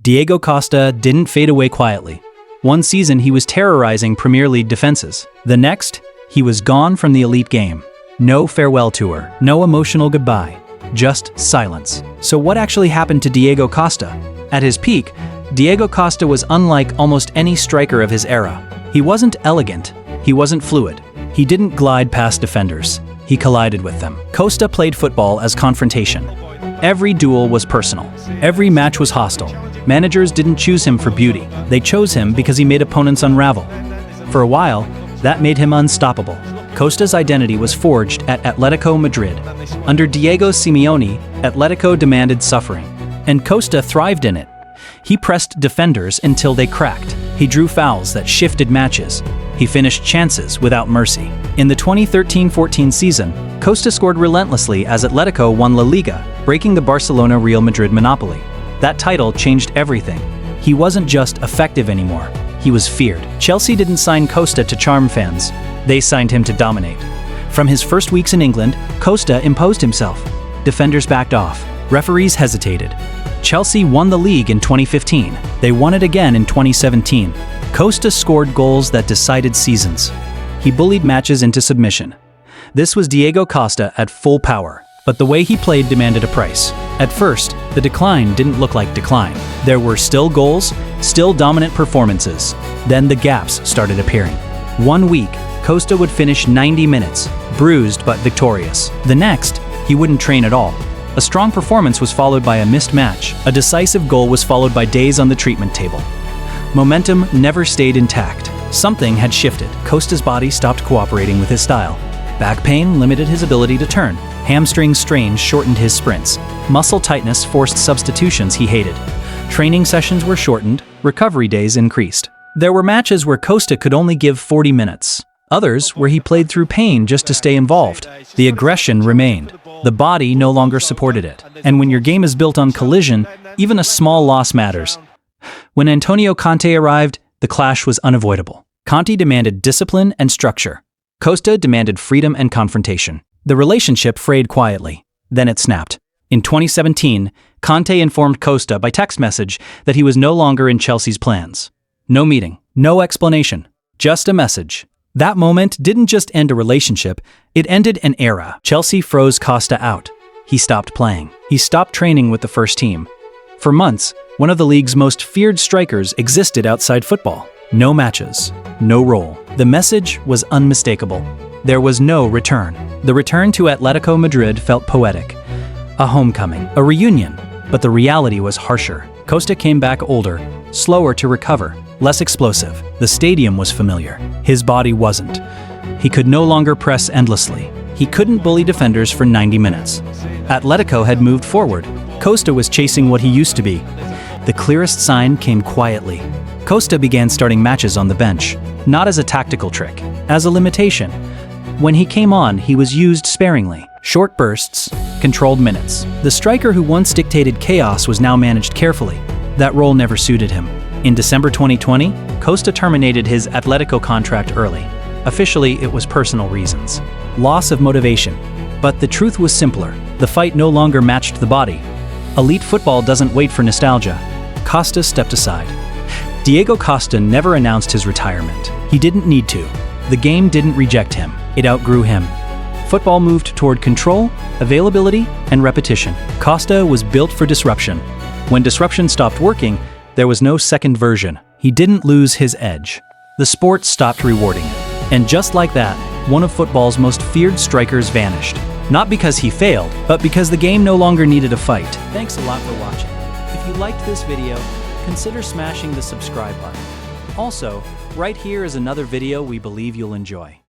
Diego Costa didn't fade away quietly. One season he was terrorizing Premier League defenses. The next, he was gone from the elite game. No farewell tour, no emotional goodbye, just silence. So what actually happened to Diego Costa? At his peak, Diego Costa was unlike almost any striker of his era. He wasn't elegant, he wasn't fluid. He didn't glide past defenders, he collided with them. Costa played football as confrontation. Every duel was personal. Every match was hostile. Managers didn't choose him for beauty. They chose him because he made opponents unravel. For a while, that made him unstoppable. Costa's identity was forged at Atlético Madrid. Under Diego Simeone, Atlético demanded suffering, and Costa thrived in it. He pressed defenders until they cracked. He drew fouls that shifted matches. He finished chances without mercy. In the 2013-14 season, Costa scored relentlessly as Atlético won La Liga, breaking the Barcelona-Real Madrid monopoly. That title changed everything. He wasn't just effective anymore, he was feared. Chelsea didn't sign Costa to charm fans, they signed him to dominate. From his first weeks in England, Costa imposed himself. Defenders backed off, referees hesitated. Chelsea won the league in 2015. They won it again in 2017. Costa scored goals that decided seasons. He bullied matches into submission. This was Diego Costa at full power, but the way he played demanded a price. At first, the decline didn't look like decline. There were still goals, still dominant performances. Then the gaps started appearing. One week, Costa would finish 90 minutes, bruised but victorious. The next, he wouldn't train at all. A strong performance was followed by a missed match. A decisive goal was followed by days on the treatment table. Momentum never stayed intact. Something had shifted. Costa's body stopped cooperating with his style. Back pain limited his ability to turn. Hamstring strains shortened his sprints. Muscle tightness forced substitutions he hated. Training sessions were shortened. Recovery days increased. There were matches where Costa could only give 40 minutes. Others where he played through pain just to stay involved. The aggression remained. The body no longer supported it. And when your game is built on collision, even a small loss matters. When Antonio Conte arrived, the clash was unavoidable. Conte demanded discipline and structure. Costa demanded freedom and confrontation. The relationship frayed quietly. Then it snapped. In 2017, Conte informed Costa by text message that he was no longer in Chelsea's plans. No meeting, no explanation, just a message. That moment didn't just end a relationship, it ended an era. Chelsea froze Costa out. He stopped playing. He stopped training with the first team. For months, one of the league's most feared strikers existed outside football. No matches, no role. The message was unmistakable. There was no return. The return to Atlético Madrid felt poetic. A homecoming, a reunion, but the reality was harsher. Costa came back older, slower to recover, less explosive. The stadium was familiar. His body wasn't. He could no longer press endlessly. He couldn't bully defenders for 90 minutes. Atlético had moved forward. Costa was chasing what he used to be. The clearest sign came quietly. Costa began starting matches on the bench, not as a tactical trick, as a limitation. When he came on, he was used sparingly. Short bursts, controlled minutes. The striker who once dictated chaos was now managed carefully. That role never suited him. In December 2020, Costa terminated his Atlético contract early. Officially, it was personal reasons. Loss of motivation. But the truth was simpler. The fight no longer matched the body. Elite football doesn't wait for nostalgia. Costa stepped aside. Diego Costa never announced his retirement. He didn't need to. The game didn't reject him. It outgrew him. Football moved toward control, availability, and repetition. Costa was built for disruption. When disruption stopped working, there was no second version. He didn't lose his edge. The sport stopped rewarding it. And just like that, one of football's most feared strikers vanished. Not because he failed, but because the game no longer needed a fight. Thanks a lot for watching. If you liked this video, consider smashing the subscribe button. Also, right here is another video we believe you'll enjoy.